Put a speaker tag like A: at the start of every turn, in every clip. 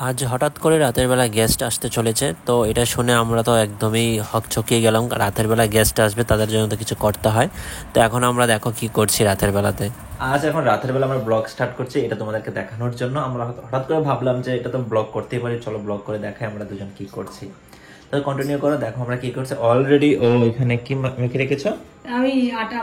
A: আজ হঠাৎ করে রাতের বেলা গেস্ট আসতে চলেছে, তো এটা শুনে আমরা তো একদমই হকচকিয়ে গেলাম। রাতের বেলা গেস্ট আসবে, তাদের জন্য তো কিছু করতে হয়। তো এখন আমরা দেখো কি করছি রাতের বেলাতে।
B: আজ এখন রাতের বেলা আমরা ব্লগ স্টার্ট করছি, এটা তোমাদেরকে দেখানোর জন্য। আমরা হঠাৎ করে ভাবলাম যে এটা তো ব্লগ করতেই পারি, চলো ব্লগ করে দেখাই আমরা দুজন কি করছি। তো কন্টিনিউ করো, দেখো আমরা কি করছি। অলরেডি ও এখানে কি মেখে রেখেছো?
C: আমি আটা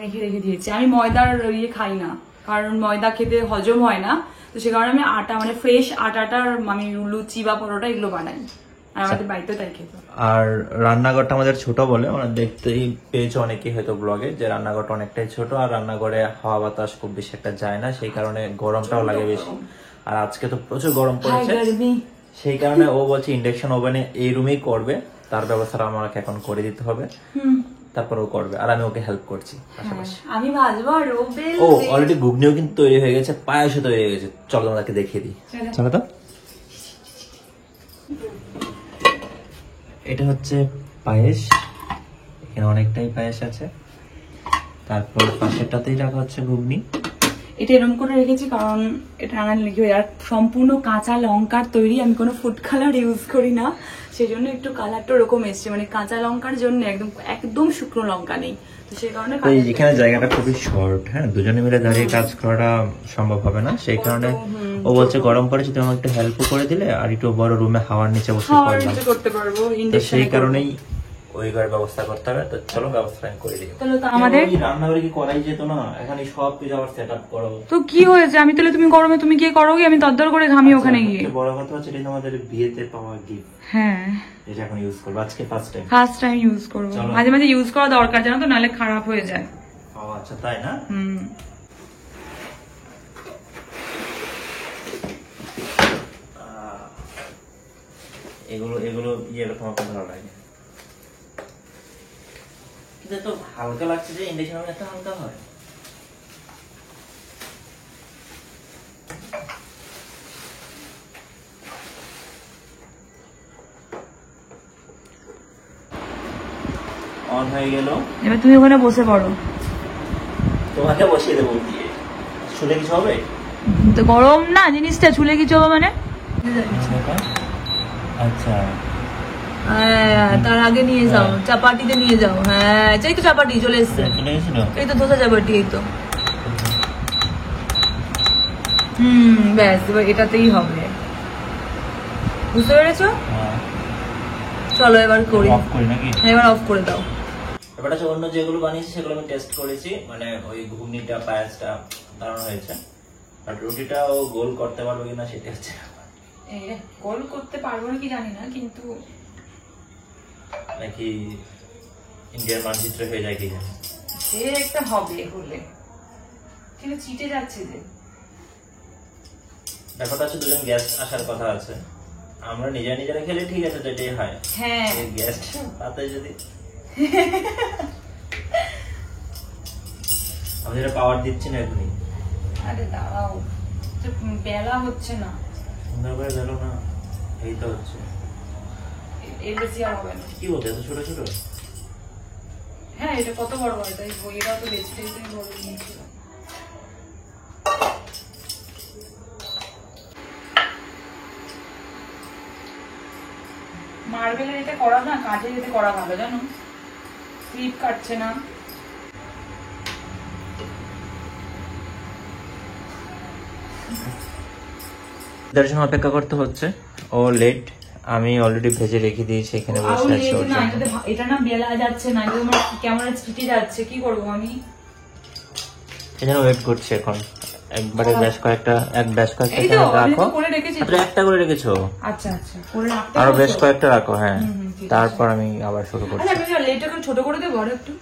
C: মেখে রেখে দিয়েছি। আমি ময়দার ইয়ে খাই না, কারণ ময়দা খেতে হজম হয় না। তো সে কারণে আমি আটা ফ্রেশ আটাটার আমি লুচি বা পরোটা এগুলো বানাই, আর আমাদের বাড়িতে তাই খেতে।
B: আর রান্নাঘরটা আমাদের ছোট বলে আমরা দেখতেই পেয়েছো অনেকেই হয়তো ব্লগে, যে রান্নাঘরটা অনেকটাই ছোট, আর রান্নাঘরে হাওয়া বাতাস খুব বেশি একটা যায় না, সেই কারণে গরমটাও লাগে বেশি। আর আজকে তো প্রচুর গরম পড়েছে, সেই কারণে ও বলছে ইন্ডাকশন ওভেনে এই রুমেই করবে, তার ব্যবস্থাটা আমাকে এখন করে দিতে হবে। তারপর ও করবে আর আমি ওকে হেল্প করছি পাশাপাশি।
C: আমি ভাজবো আর ও বেলবে।
B: ও অলরেডি ঘুগনিও কিন্তু তৈরি হয়ে গেছে, পায়েসও তৈরি হয়ে গেছে। চলো তোমাদেরকে দেখিয়ে দিই, চলো তো। এটা হচ্ছে পায়েস, এখানে অনেকটাই পায়েস আছে। তারপর পাশেরটাতেই রাখা হচ্ছে ঘুগনি।
C: এটা এরকম করে রেখেছি কারণ এটা রান্না লিখে আর সম্পূর্ণ কাঁচা লঙ্কার তৈরি, আমি কোনো ফুড কালার ইউজ করি না, সেই জন্য একটু কালারটা ওরকম এসছে, মানে কাঁচা লঙ্কার জন্য একদম শুকনো লঙ্কা নেই, তো সেই কারণে।
B: এখানে জায়গাটা খুবই শর্ট, হ্যাঁ, দুজনে মিলে দাঁড়িয়ে কাজ করাটা সম্ভব হবে না, সেই কারণে ও বলছে গরম পড়েছে, তুমি একটু হেল্প করে দিলে আর একটু বড় রুমে হাওয়ার নিচে বসে
C: করতে পারবো,
B: সেই কারণেই ওই ঘরের ব্যবস্থা করতে হবে। তো চলো ব্যবস্থা করে দিই।
C: আমাদের
B: রান্নাঘরে কি করাই যেত না, এখানে সব কিছু আবার সেট আপ করো।
C: তো কি হয়েছে, আমি তাহলে তুমি গরমে তুমি গিয়ে করো, আমি দরদর করে ঘামি ওখানে গিয়ে।
B: বড় কথা হচ্ছে এটা আমাদের বিয়েতে পাওয়া গিফট।
C: হ্যাঁ,
B: এটা এখন ইউজ করব, আজকে
C: ফার্স্ট টাইম ইউজ করব। মাঝে মাঝে ইউজ করা দরকার, জানো তো, নাহলে খারাপ হয়ে যায়।
B: ও আচ্ছা, তাই না? এগুলো এগুলো তোমার খুব ভালো লাগে, কিন্তু এত হালকা লাগছে যে ইন্ডাকশন ওভেন এত হালকা হয়। অন হয়ে গেল,
C: এবার তুমি ওখানে বসে পড়ো।
B: তোমাকে বসিয়ে দেবো দিয়ে, শুলে কিছু হবে?
C: তো গরম না জিনিসটা, চুলে কিছু হবে মানে?
B: আচ্ছা,
C: তার আগে নিয়ে যাও, চাপাটিতে নিয়ে যাও। হ্যাঁ, চাই তো চাপাটি চলে এসছে, এই তো ধোসা চাপাটি, এই তো। ব্যাস, এবার এটাতেই হবে, বুঝতে পেরেছো? চলো এবার করি, এবার অফ করে দাও।
B: এবার অন্য যেগুলো বানিয়েছি সেগুলো আমি টেস্ট করেছি, মানে ওই ঘুগনিটা পায়েসটা দারুণ হয়েছে। আর রুটিটাও গোল করতে পারবো কিনা সেটা হচ্ছে,
C: গোল করতে পারবো নাকি জানি না, কিন্তু
B: নাকি ইন্ডিয়ার মানচিত্র হয়ে যায় কি জানি,
C: সে একটা হবে হলে, কিন্তু চিটে যাচ্ছে যে।
B: ব্যাপারটা হচ্ছে দুজন গেস্ট আসার কথা আছে, আমরা নিজেরা খেলে ঠিক আছে, যেটাই হয়।
C: হ্যাঁ,
B: গেস্ট তাতে যদি আমি যেটা পাওয়ার দিচ্ছি না এখনই।
C: আরে দাঁড়াও, বেলা হচ্ছে না,
B: সুন্দর করে গেল না, এই তো হচ্ছে।
C: এর বেশি আর হবে না।
B: কি বলতে এত ছোট ছোট?
C: হ্যাঁ, এটা কত বড় হয়, তাই এটাও তো বেশি বড় নিয়েছিল। মার্বেলের এটা করা না, কাঠের এতে করা ভালো, জানো, স্লিপ কাটছে না।
B: দর্শন অপেক্ষা করতে হচ্ছে, ও লেট, আমি অলরেডি ভেজে রেখে দিয়েছি, এখানে বসে আছি।
C: এটা না বেলা যাচ্ছে না, ক্যামেরা চিটে যাচ্ছে, কি করবো আমি?
B: এখানে ওয়েট করছি এখন, একবারে বেশ কয়েকটা রাখো। একটা করে রেখেছো?
C: আচ্ছা আচ্ছা, করে রাখতে
B: আরো বেশ কয়েকটা রাখো, হ্যাঁ, তারপর আমি আবার শুরু করছি।
C: আচ্ছা, আমি লেটটা ছোট করে দেবো আর একটু।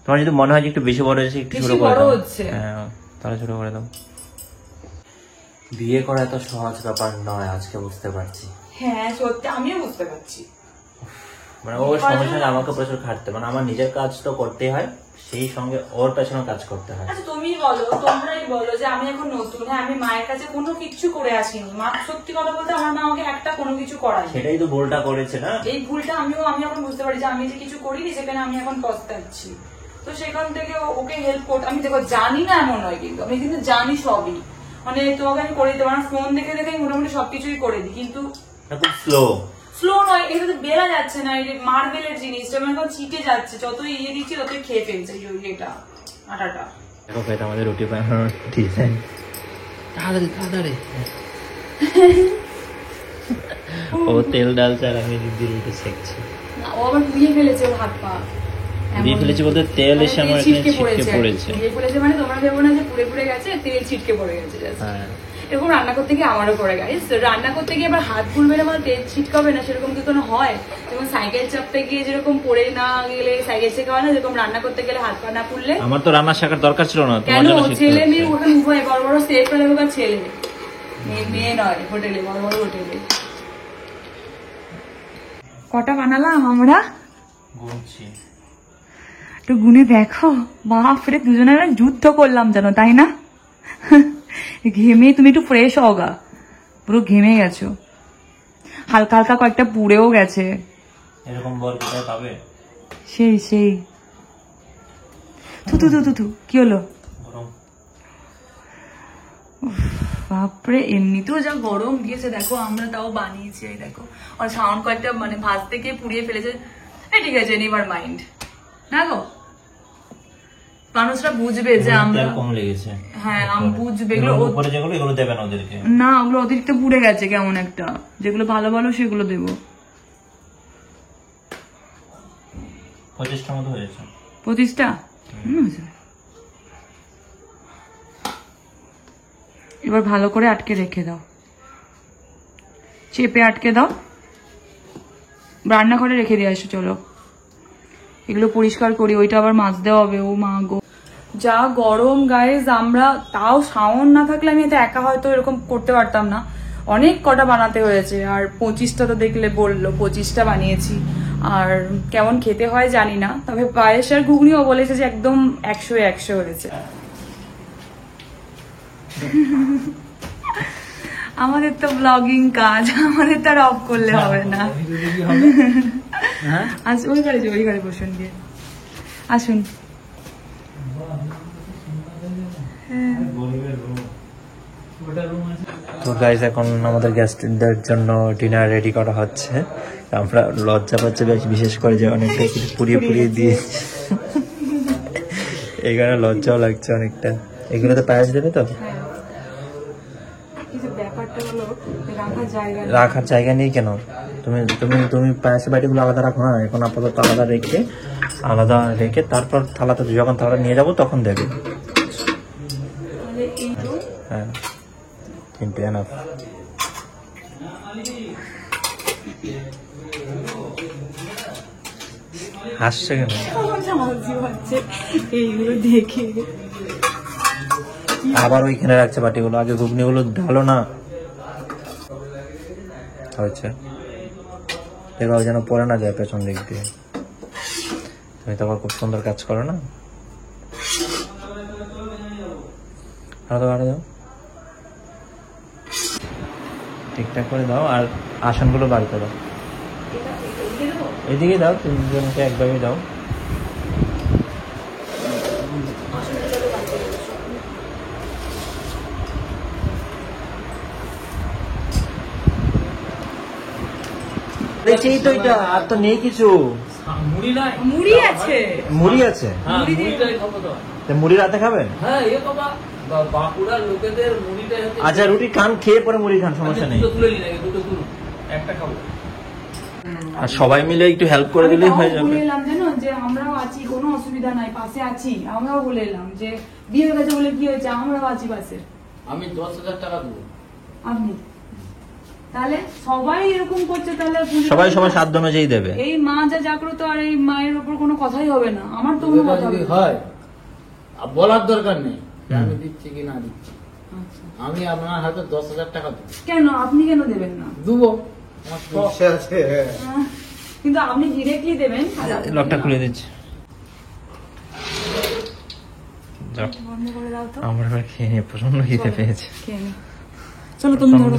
B: তোমার যদি মনে হয় যে একটু বেশি বড় হয়েছে, একটু ছোট করে দাও। হ্যাঁ, তাহলে ছোট করে দাও। বিয়ে করা এত সহজ ব্যাপার নয়, আজকে বুঝতে পারছি।
C: হ্যাঁ সত্যি, আমিও বুঝতে পারছি।
B: মানে ওর সমস্যা আমাকে প্রচুর খাটতে, মানে আমার নিজের কাজ তো করতেই হয়, সেই সঙ্গে ওর পেছনে কাজ করতে হয়।
C: আচ্ছা তুমি বলো, তোমরাই বলো যে আমি এখন নতুন, হ্যাঁ, আমি মায়ের কাছে কোনো কিছু করে আসিনি। মা, সত্যি কথা বলতে, আমার মা আমাকে একটা কোনো কিছু করায়।
B: সেটাই তো ভুলটা করেছে না,
C: এই ভুলটা আমি এখন বুঝতে পারি যে আমি যে কিছু করিনি, সেখানে আমি এখন পস্তাচ্ছি। তো সেখান থেকে ওকে হেল্প করতে, আমি দেখো জানি না এমন নয়, কিন্তু আমি কিন্তু জানি সবই। মানে তোমাকে আমি করে দিতে পারো, ফোন দেখে দেখে মোটামুটি সবকিছুই করে দিই, কিন্তু
B: খুব স্লো
C: নয়, এটা তো বেলা যাচ্ছে না, এই মার্বেলের জিনিসটা মানে ছিটে যাচ্ছে, যতই ইয়ে দিচ্ছি ততই খেয়ে ফেলছে এটা আটাটা।
B: দেখো ভাই আমাদের রুটি বানানোর ডিজাইন, তাড়াতাড়ি তাড়াতাড়ি। ও তেল ডালছে আর আমি দিদি রুটি সেকছি।
C: ও আবার ধুয়ে ফেলেছে ওর হাত পা,
B: দিয়ে ফেলেছি বলতে তেল এসে আমার এখানে ছিটকে পড়েছে।
C: ধুয়ে ফেলেছে মানে তোমরা ভেবো না যে পুড়ে পুড়ে গেছে, তেল ছিটকে পড়ে গেছে।
B: হ্যাঁ
C: এরকম রান্না করতে গিয়ে আমারও পড়ে গেছে, রান্না করতে গিয়ে আবার হাত পুড়বে না মানে তেল ছিটকাবে না সেরকম কি কোনো হয়? যেমন সাইকেল চাপতে গিয়ে যেরকম পড়ে না গেলে সাইকেল শেখা হয় না, যেরকম রান্না করতে গেলে হাত পা না পুড়লে।
B: আমার তো রান্না শেখার দরকার ছিল না,
C: কেন? ছেলে মেয়ে ওখানে উভয়, বড় বড় সেফ ফেলে বা ছেলে মেয়ে নয়, হোটেলে বড় বড় হোটেলে। কটা বানালাম আমরা?
B: গুনছি
C: একটু গুনে দেখো। বাপরে, দুজনের যুদ্ধ করলাম জানো, তাই না? ঘেমে তুমি একটু ফ্রেশ হও গা, পুরো ঘেমে গেছো, হালকা হালকা কয়েকটা পুড়েও গেছে।
B: এরকম বল কোথায় পাবে?
C: সেই থু কি হলো? বাপরে, এমনিতেও যা গরম দিয়েছে দেখো, আমরা তাও বানিয়েছি। এই দেখো, আর সাউন্ড কয়েকটা মানে ভাজতে গিয়ে পুড়িয়ে ফেলেছে। ঠিক আছে, নেভার মাইন্ড না গো, মানুষরা বুঝবে যে আমরা
B: কম লেগেছে।
C: হ্যাঁ, আমি বুঝবে।
B: উপরে যেগুলো এগুলো দেবেন ওদেরকে
C: না, ওগুলো অতিরিক্ত পুড়ে গেছে কেমন একটা, যেগুলো ভালো ভালো সেগুলো দেবো।
B: 25টা মতো হয়েছে।
C: 25টা? এবার ভালো করে আটকে রেখে দাও, চেপে আটকে দাও, রান্নাঘরে রেখে দিয়ে আসো। চলো এগুলো পরিষ্কার করি, ওইটা আবার মাজতে হবে। ও মা গো, যা গরম গাইজ। আমরা তাও শাওন না থাকলে আমি এটা একা হয়তো এরকম করতে পারতাম না, অনেক কটা বানাতে হয়েছে। আর 25টা তো দেখলে বললো, 25টা বানিয়েছি। আর কেমন খেতে হয় জানি না, তবে পায়েস আর ঘুগনিও বলেছে যে একদম 100-100 হয়েছে। আমাদের তো ব্লগিং কাজ, আমাদের তো আর অফ করলে হবে না। ওই ঘরে বসুন গিয়ে, আসুন।
B: তো গাইস, এখন আমাদের গেস্টদের জন্য ডিনার রেডি করা হচ্ছে। আমরা লজ্জা পাচ্ছে বিশেষ করে যে অনেকটা কিছু পুড়িয়ে দিয়ে, এই কারণে লজ্জাও লাগছে অনেকটা। এগুলোতে পায়েস দেবে তো? রাখার জায়গা নেই কেন? তুমি তুমি তুমি পায়েসের বাটিগুলো আলাদা রাখো না, এখন আপাতত আলাদা রেখে তারপর থালাতে যখন থালা নিয়ে যাবো তখন দেবে। হ্যাঁ, কিন্তু এনাফ। হাসছে কেন?
C: এইগুলো দেখে
B: আবার ওইখানে রাখছে বাটিগুলো। আগে ঘুগনিগুলো ঢালো না, হয়েছে এবার যেন পরে না যায় পেছন দিক দিয়ে। তুমি তো আবার খুব সুন্দর কাজ করো না। আরো দাও, ঠিকঠাক করে দাও। আর আসনগুলো বার করো, এদিকে দাও, তিনজনকে একভাবে দাও। তো এটা আর তো নেই কিছু।
C: মুড়ি আছে।
B: মুড়ি আছে? মুড়ি রাতে খাবেন? আচ্ছা, রুটি খান, খেয়ে পরে মুড়ি খান, সমস্যা নেই। আর সবাই মিলে একটু হেল্প করে দিলেই হয়ে যাবে।
C: বলে এলাম জানো যে আমরাও আছি, কোনো অসুবিধা নাই, পাশে আছি। আমরাও বলে এলাম যে বিয়ে হয়ে গেছে বলে কি হয়েছে, আমরাও আছি পাশে।
D: আমি 10,000 টাকা দেবো।
C: আপনি তাহলে সবাই এরকম করছে, তাহলে
B: সবাই সাধ্য অনুযায়ী দেবে।
C: এই মা যা জাগ্রত, আর এই মায়ের উপর কোনো কথাই হবে না। আমার তো কোনো কথা
D: যদি হয় বলার দরকার নেই আমি দিচ্ছি কি না দিচ্ছি। আমি আপনার হাতে 10,000 টাকা দেবো।
C: কেন? আপনি কেন দেবেন না?
D: দেবো,
C: কিন্তু আপনি ডিরেক্টলি দেবেন।
B: লকটা খুলে দিচ্ছি।
C: বন্ধ করে দাও তো।
B: আমার এবার খেয়ে নিয়ে প্রচন্ড খিদে পেয়েছে।
C: চলো তুমি ধরো,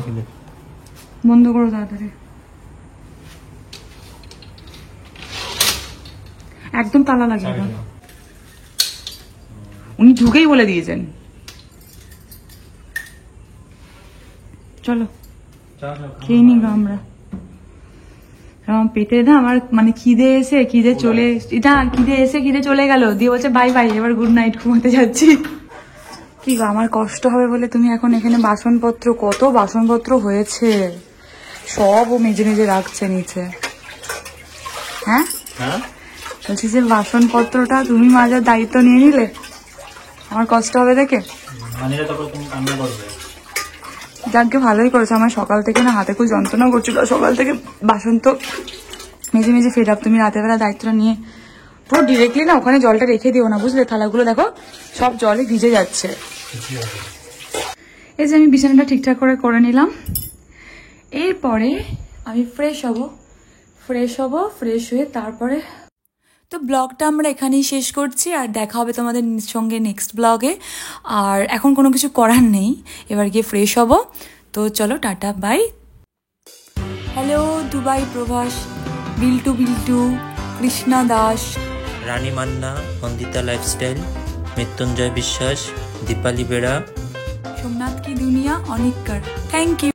C: বন্ধ করো তাড়াতাড়ি। একদম তালা লাগিয়ে দাও। উনি ঢুকেই বলে দিয়েছেন। চলো খেয়ে নি গো আমরা। আমার পেটে না আমার মানে খিদে চলে গেল, দিয়ে বলছে বাই বাই, এবার গুড নাইট, ঘুমাতে যাচ্ছি। কি গো আমার কষ্ট হবে বলে তুমি এখন এখানে বাসনপত্র, কত বাসনপত্র হয়েছে, সব ও মেজে মেজে রাখছে নিচে। হ্যাঁ বলছি যে বাসনপত্রটা তুমি মাজার দায়িত্ব নিয়ে নিলে, আমার কষ্ট হবে দেখে। যাকে ভালোই করেছো, আমার সকাল থেকে না হাতে খুব যন্ত্রণা করছিল, সকাল থেকে বাসন তো মেজে মেজে ফেড আপ। তুমি রাতের বেলা দায়িত্বটা নিয়ে পুরো ডিরেক্টলি না ওখানে জলটা রেখে দিও না, বুঝলে? থালাগুলো দেখো সব জলে ভিজে যাচ্ছে। এই যে আমি বিছানাটা ঠিকঠাক করে নিলাম, এরপরে আমি ফ্রেশ হব, ফ্রেশ হয়ে তারপরে তো ব্লগটা আমরা এখানেই শেষ করছি, আর দেখা হবে তোমাদের সঙ্গে নেক্সট ব্লগে। আর এখন কোনো কিছু করার নেই, এবার গিয়ে ফ্রেশ হব। তো চলো tata bye. Hello Dubai Prabhas, Biltu Krishna Das,
A: Rani Manna, Andita lifestyle, Mrityunjoy Biswas, Dipali Bera,
C: Somnath কি দুনিয়া, অনিক কর। Thank you.